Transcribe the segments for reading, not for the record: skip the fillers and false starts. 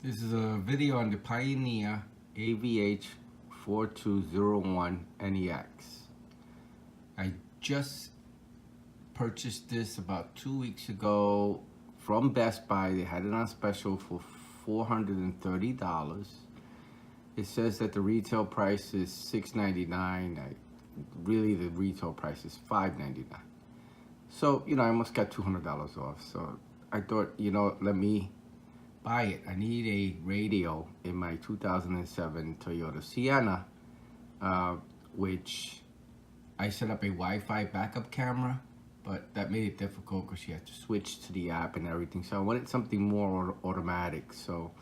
This is a video on the Pioneer AVH-4201NEX. I just purchased this about 2 weeks ago from Best Buy. They had it on special for $430. It says that the retail price is $699. Really, the retail price is $599. So, I almost got $200 off. So I thought, let me buy it. I need a radio in my 2007 Toyota Sienna, which I set up a Wi-Fi backup camera, but that made it difficult because you had to switch to the app and everything. So I wanted something more automatic. So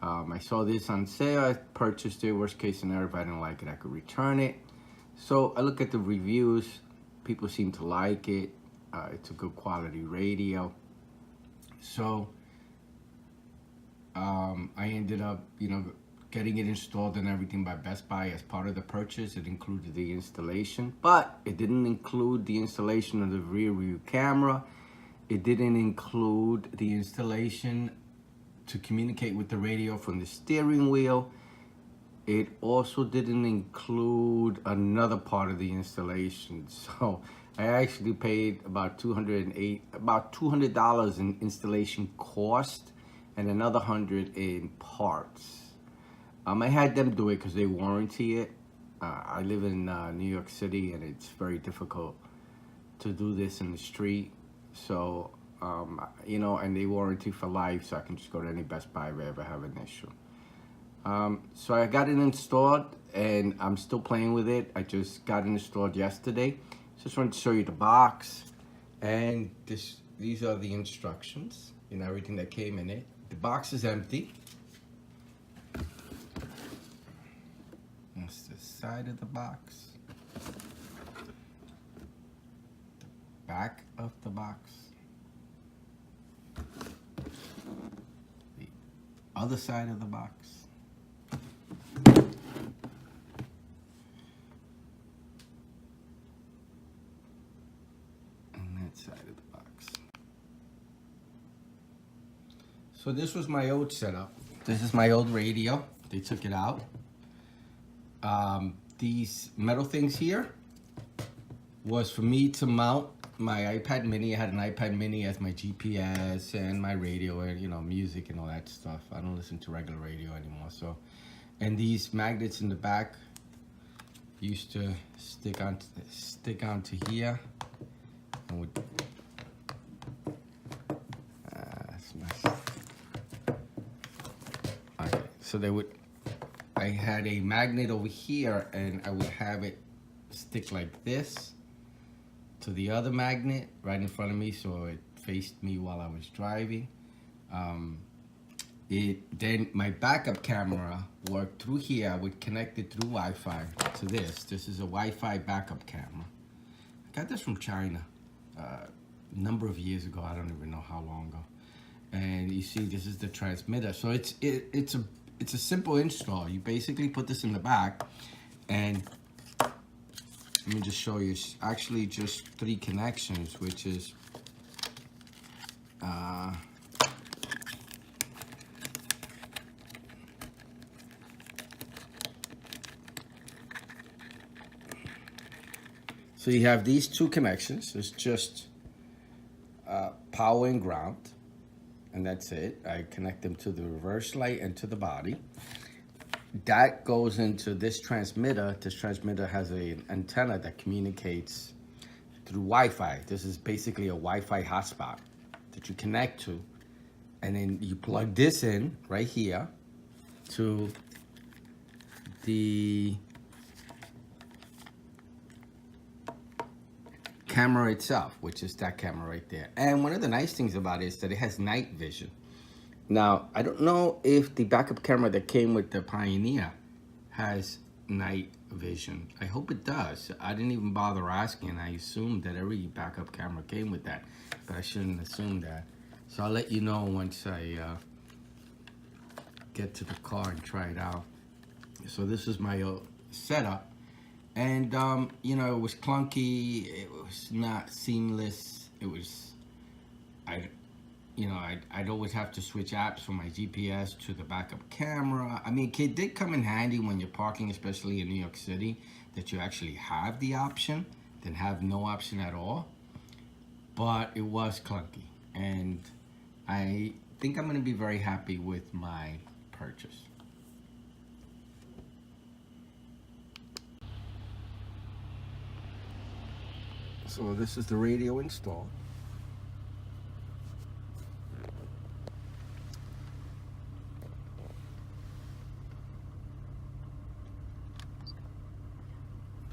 I saw this on sale. I purchased it. Worst case scenario, if I didn't like it, I could return it. So I look at the reviews. People seem to like it. It's a good quality radio. So I ended up, getting it installed and everything by Best Buy as part of the purchase. It included the installation, but it didn't include the installation of the rear view camera. It didn't include the installation to communicate with the radio from the steering wheel. It also didn't include another part of the installation. So I actually paid about $200 in installation cost and another $100 in parts. I had them do it because they warranty it. I live in New York City, and it's very difficult to do this in the street. So, and they warranty for life, so I can just go to any Best Buy if I ever have an issue. So I got it installed, and I'm still playing with it. I just got it installed yesterday. Just wanted to show you the box, and these are the instructions, everything that came in it. The box is empty. That's the side of the box. The back of the box. The other side of the box. And that side of the box. So this was my old setup. This is my old radio. They took it out. These metal things here was for me to mount my iPad mini. I had an iPad mini as my GPS and my radio and music and all that stuff. I don't listen to regular radio anymore. So, and these magnets in the back used to stick onto here. And would, okay, so they would. I had a magnet over here, and I would have it stick like this to the other magnet right in front of me, so it faced me while I was driving. Then my backup camera worked through here. I would connect it through Wi-Fi to this. This is a Wi-Fi backup camera. I got this from China a number of years ago. I don't even know how long ago. And you see, this is the transmitter. So it's a simple install. You basically put this in the back, and let me just show you. It's actually just 3 connections, which is so you have these 2 connections. It's just power and ground. And that's it. I connect them to the reverse light and to the body. That goes into this transmitter. This transmitter has an antenna that communicates through Wi-Fi. This is basically a Wi-Fi hotspot that you connect to. And then you plug this in right here to the camera itself, which is that camera right there. And one of the nice things about it is that it has night vision. Now, I don't know if the backup camera that came with the Pioneer has night vision. I hope it does. I didn't even bother asking. I assumed that every backup camera came with that, but I shouldn't assume that. So I'll let you know once I get to the car and try it out. So this is my setup. And, it was clunky. It was not seamless. It was, you know, I'd always have to switch apps from my GPS to the backup camera. I mean, it did come in handy when you're parking, especially in New York City, that you actually have the option than have no option at all. But it was clunky, and I think I'm going to be very happy with my purchase. So this is the radio installed.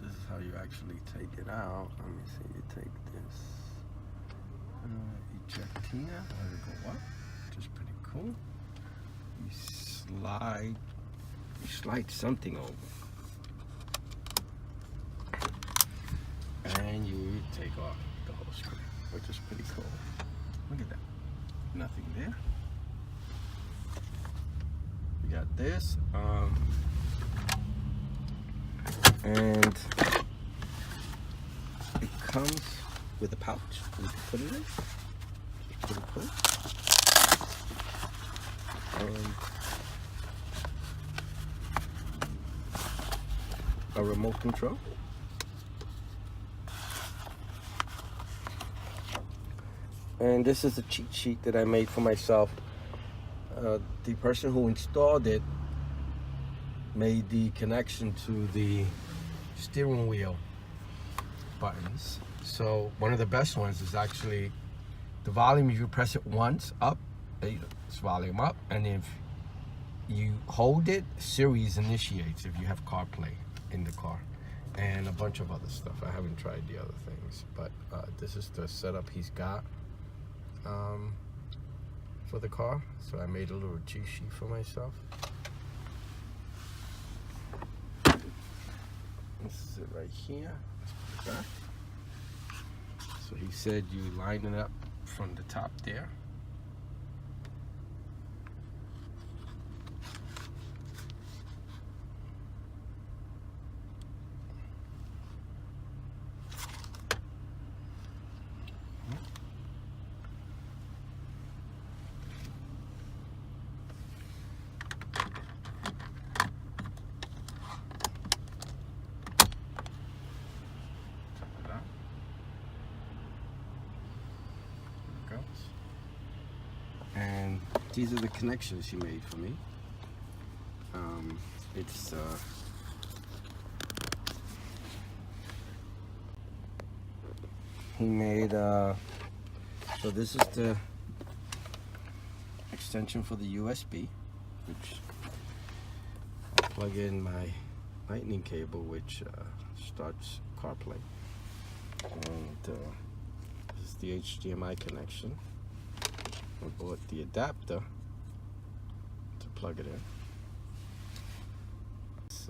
This is how you actually take it out. Let me see, you take this, eject here, let it go up, which is pretty cool. You slide something over. And you take off the whole screen, which is pretty cool. Look at that. Nothing there. You got this. And it comes with a pouch. You can put it in. It's pretty cool. A remote control. And this is a cheat sheet that I made for myself. The person who installed it made the connection to the steering wheel buttons. So one of the best ones is actually the volume. If you press it once up, it's volume up, and if you hold it, Siri's initiates if you have CarPlay in the car, and a bunch of other stuff. I haven't tried the other things, but this is the setup he's got for the car. So I made a little cheat sheet for myself. This is it right here. Let's put it back. So he said you line it up from the top there. And these are the connections he made for me. He made so this is the extension for the USB, which I plug in my lightning cable, which starts CarPlay, and this is the HDMI connection. I bought the adapter to plug it in. It's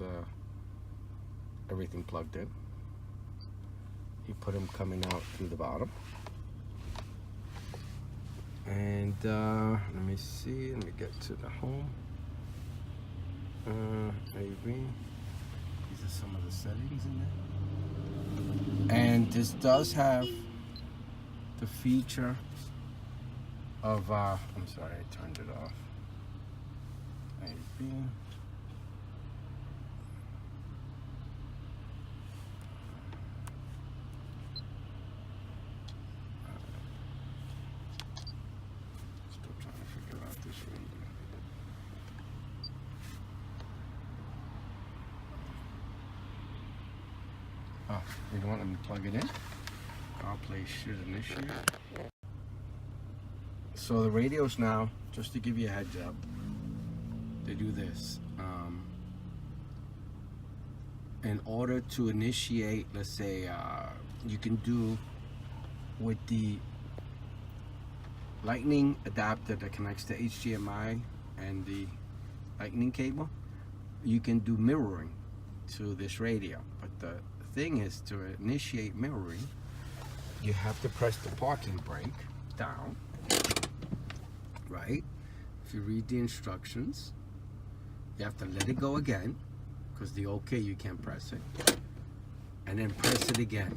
everything plugged in. He put them coming out through the bottom. And let me see, let me get to the home. Maybe these are some of the settings in there. And this does have the feature of I'm sorry, I turned it off. Maybe. Still trying to figure out this radio. Oh, you don't want them to plug it in? CarPlay should initiate. So the radios now, just to give you a heads up, they do this. In order to initiate, let's say, you can do with the lightning adapter that connects to HDMI and the lightning cable, you can do mirroring to this radio. But the thing is, to initiate mirroring, you have to press the parking brake down. Right? If you read the instructions, you have to let it go again, because the OK, you can't press it, and then press it again,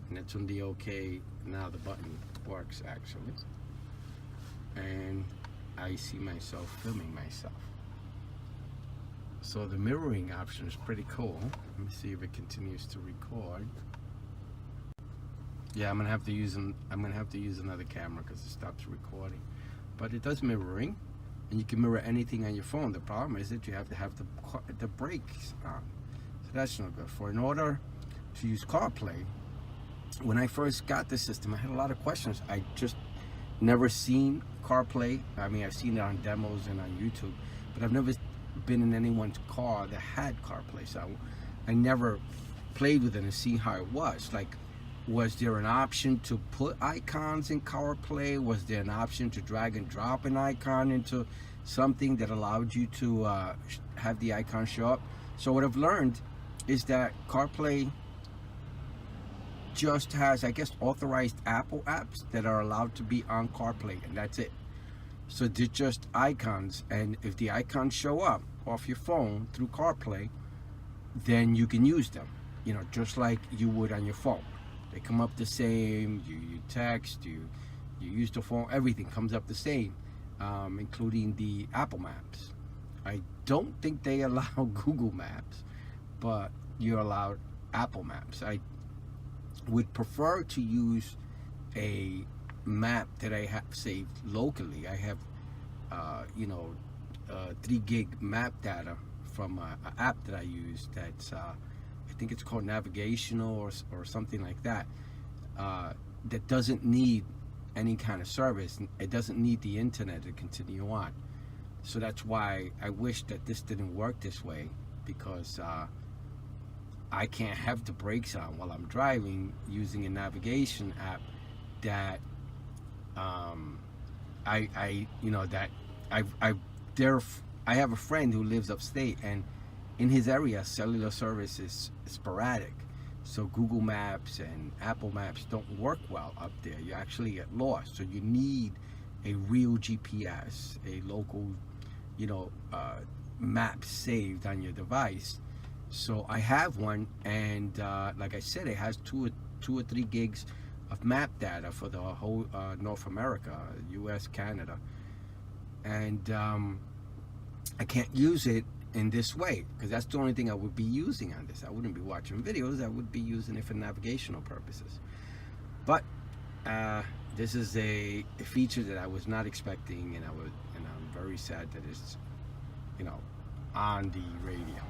and that's when the OK, now the button works actually. and I see myself filming myself. So the mirroring option is pretty cool. Let me see if it continues to record. Yeah, I'm gonna have to use another camera because it stops recording. But it does mirroring, and you can mirror anything on your phone. The problem is that you have to have the brakes on. So that's not good. In order to use CarPlay, when I first got the system, I had a lot of questions. I just never seen CarPlay. I mean, I've seen it on demos and on YouTube, but I've never been in anyone's car that had CarPlay. So I never played with it and see how it was. Like, was there an option to put icons in CarPlay? Was there an option to drag and drop an icon into something that allowed you to have the icon show up? So what I've learned is that CarPlay just has, I guess, authorized Apple apps that are allowed to be on CarPlay, and that's it. So they're just icons, and if the icons show up off your phone through CarPlay, then you can use them, you know, just like you would on your phone. They come up the same. You text, you use the phone, everything comes up the same, including the Apple Maps. I don't think they allow Google Maps, but you're allowed Apple Maps. I would prefer to use a map that I have saved locally. I have, 3 gig map data from an app that I use that's, I think it's called Navigational or something like that, that doesn't need any kind of service. It doesn't need the internet to continue on. So that's why I wish that this didn't work this way, because I can't have the brakes on while I'm driving using a navigation app that I have a friend who lives upstate, and in his area cellular service is sporadic. So Google Maps and Apple Maps don't work well up there. You actually get lost. So you need a real GPS, a local, map saved on your device. So I have one, and like I said, it has two or 3 gigs of map data for the whole North America, US, Canada. And I can't use it in this way, because that's the only thing I would be using on this. I wouldn't be watching videos. I would be using it for navigational purposes. But this is a feature that I was not expecting, and I'm very sad that it's on the radio.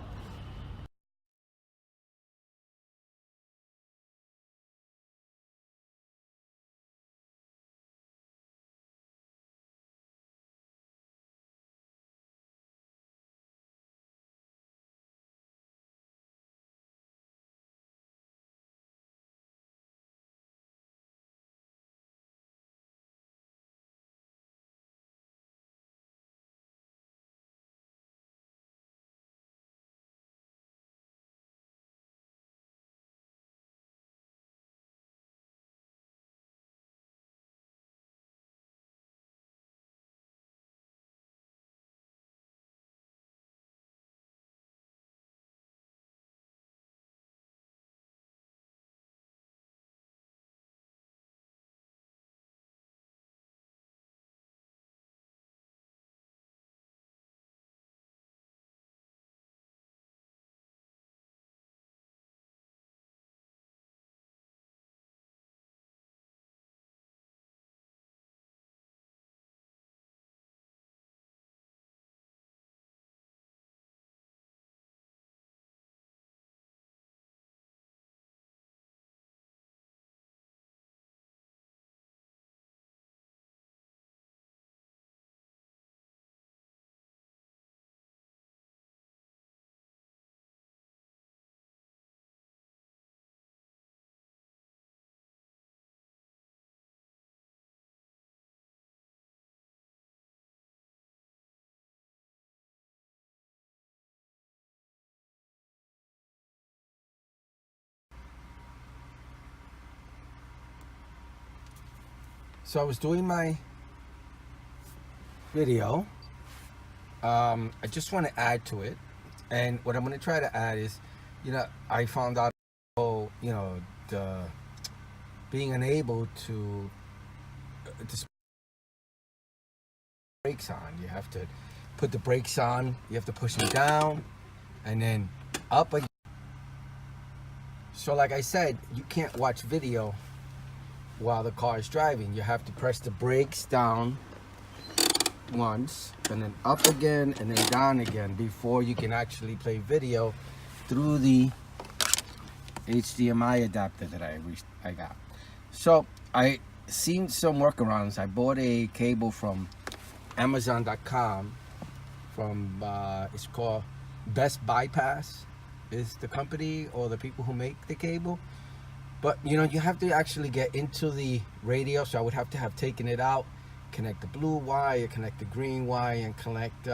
So I was doing my video. I just want to add to it, and what I'm going to try to add is, I found out, the being unable to brakes on. You have to put the brakes on, you have to push them down and then up again. So like I said, you can't watch video while the car is driving. You have to press the brakes down once and then up again and then down again before you can actually play video through the HDMI adapter that I got. So I seen some workarounds. I bought a cable from Amazon.com from it's called Best Bypass is the company or the people who make the cable. But you know, you have to actually get into the radio, so I would have to have taken it out, connect the blue wire, connect the green wire, and connect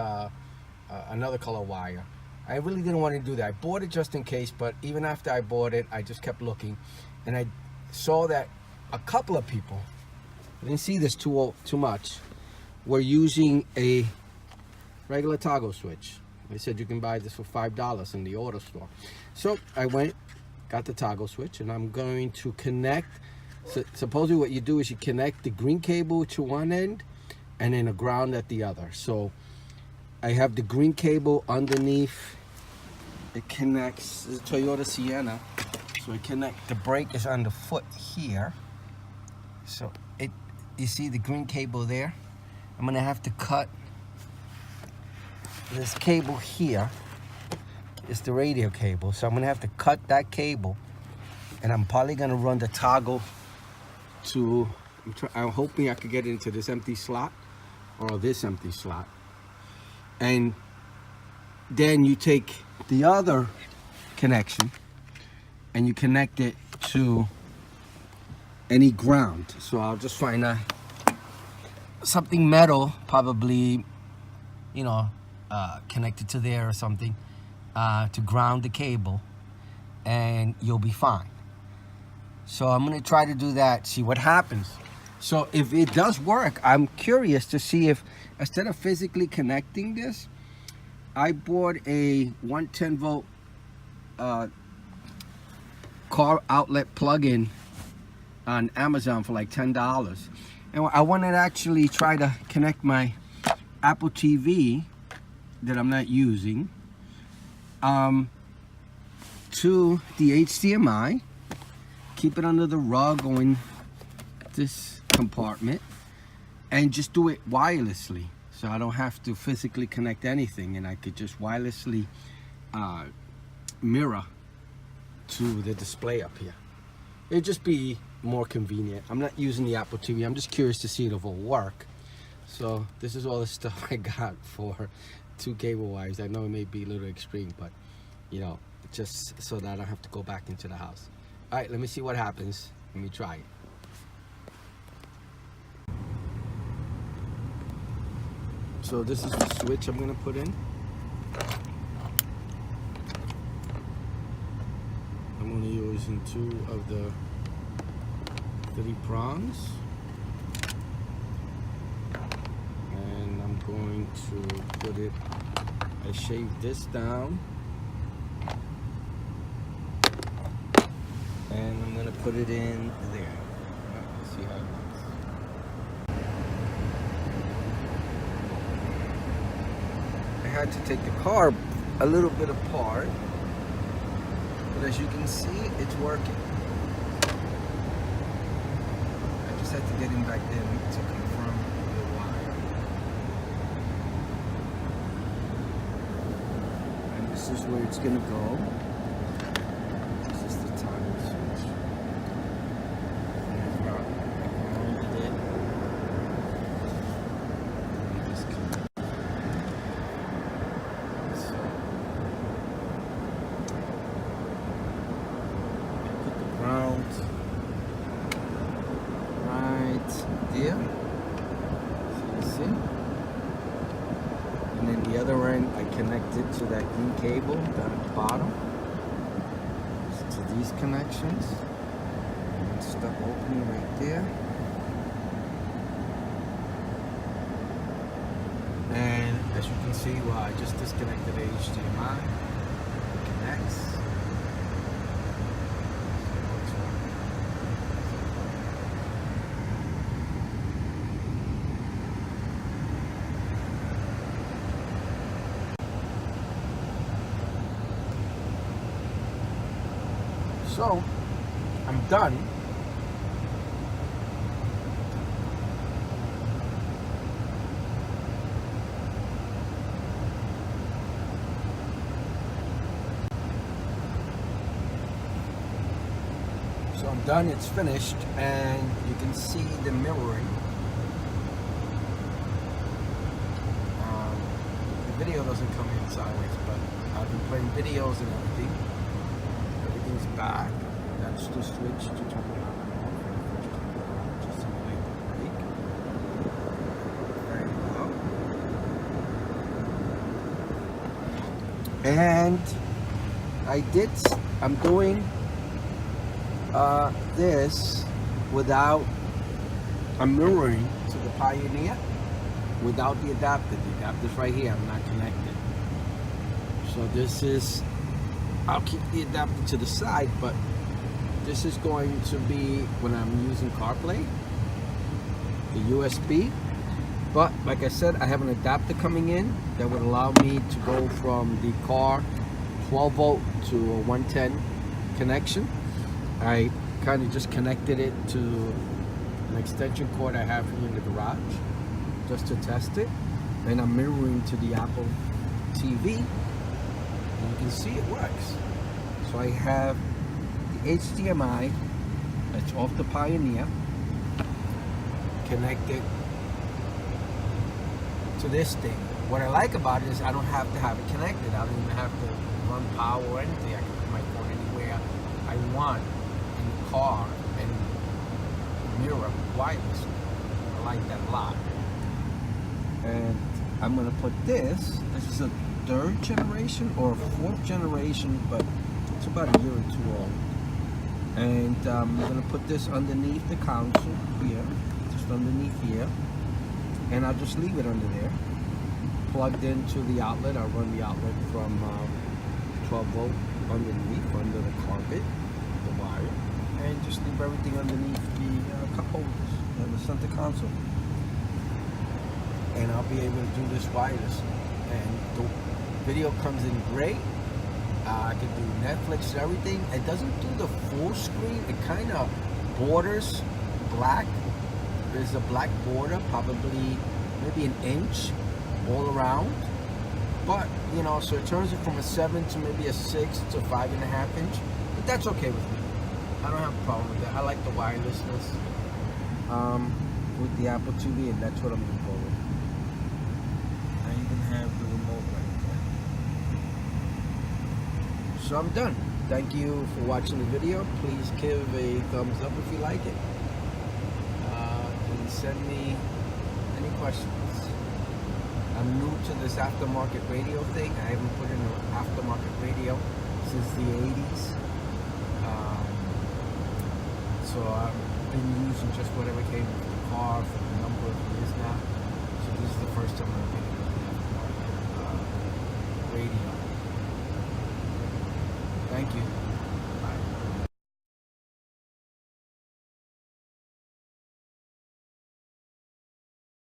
another color wire. I really didn't want to do that. I bought it just in case, but even after I bought it, I just kept looking, and I saw that a couple of people, I didn't see this too much, were using a regular toggle switch. They said you can buy this for $5 in the auto store. So I went, got the toggle switch, and I'm going to connect. So supposedly what you do is you connect the green cable to one end and then a ground at the other. So I have the green cable underneath. It connects the Toyota Sienna. So it connect, the brake is on the foot here. So you see the green cable there? I'm gonna have to cut this cable here. It's the radio cable. So I'm gonna have to cut that cable, and I'm probably gonna run the toggle to, I'm hoping I could get it into this empty slot or this empty slot. And then you take the other connection and you connect it to any ground. So I'll just find something metal, probably, you know, connected to there or something, to ground the cable, and you'll be fine. So I'm gonna try to do that, see what happens. So if it does work, I'm curious to see if, instead of physically connecting this, I bought a 110 volt car outlet plug-in on Amazon for like $10. And I wanted to actually try to connect my Apple TV that I'm not using to the HDMI, keep it under the rug or in this compartment, and just do it wirelessly. So I don't have to physically connect anything, and I could just wirelessly mirror to the display up here. It'd just be more convenient. I'm not using the Apple TV. I'm just curious to see if it'll work. So this is all the stuff I got for 2 cable wires. I know it may be a little extreme, but you know, just so that I don't have to go back into the house. All right, let me see what happens. Let me try it. So this is the switch I'm gonna put in. I'm only using 2 of the 3 prongs. And I'm going to put it, I shaved this down. And I'm gonna put it in there. Let's see how it looks. I had to take the car a little bit apart, but as you can see, it's working. I just had to get him back in to confirm the wire. And this is where it's gonna go. This is the toggle switch. And I grounded it. Let me disconnect. Ground right there, so you see, and then the other end I connected to that green cable down at the bottom, to these connections, and stuff opening right there, and as you can see, well, I just disconnected the HDMI, it connects. So I'm done. So I'm done, it's finished, and you can see the mirroring. The video doesn't come in sideways, but I've been playing videos and everything. Everything's back. That's the switch to turn it on and off. Just simply break. Very well. And I'm doing this without a mirroring to the Pioneer, without the adapter. The adapter's right here, I'm not connected. So this is, I'll keep the adapter to the side, but this is going to be when I'm using CarPlay, the USB. But like I said, I have an adapter coming in that would allow me to go from the car 12 volt to a 110 connection. I kind of just connected it to an extension cord I have here in the garage just to test it, and I'm mirroring to the Apple TV, and you can see it works. So I have the HDMI that's off the Pioneer connected to this thing. What I like about it is I don't have to have it connected. I don't even have to run power or anything. I can put my phone anywhere I want in the car and mirror wirelessly. I like that a lot. And I'm gonna put this is a 3rd generation or 4th generation, but it's about a year or 2 old. And I'm gonna put this underneath the console here, just underneath here, and I'll just leave it under there, plugged into the outlet. I'll run the outlet from 12 volt underneath, under the carpet, the wire, and just leave everything underneath the cup holders and the center console. And I'll be able to do this wirelessly. And the video comes in great. I can do Netflix and everything. It doesn't do the full screen. It kind of borders black. There's a black border, probably maybe an inch all around. But, you know, so it turns it from a 7 to maybe a 6 to 5.5 inch. But that's okay with me. I don't have a problem with that. I like the wirelessness with the Apple TV, and that's what I'm going to go with. I even have the remote right there. So I'm done. Thank you for watching the video. Please give a thumbs up if you like it. And send me any questions. I'm new to this aftermarket radio thing. I haven't put in an aftermarket radio since the 80s. So I've been using just whatever came with the car for a number of years now. So this is the first time I've been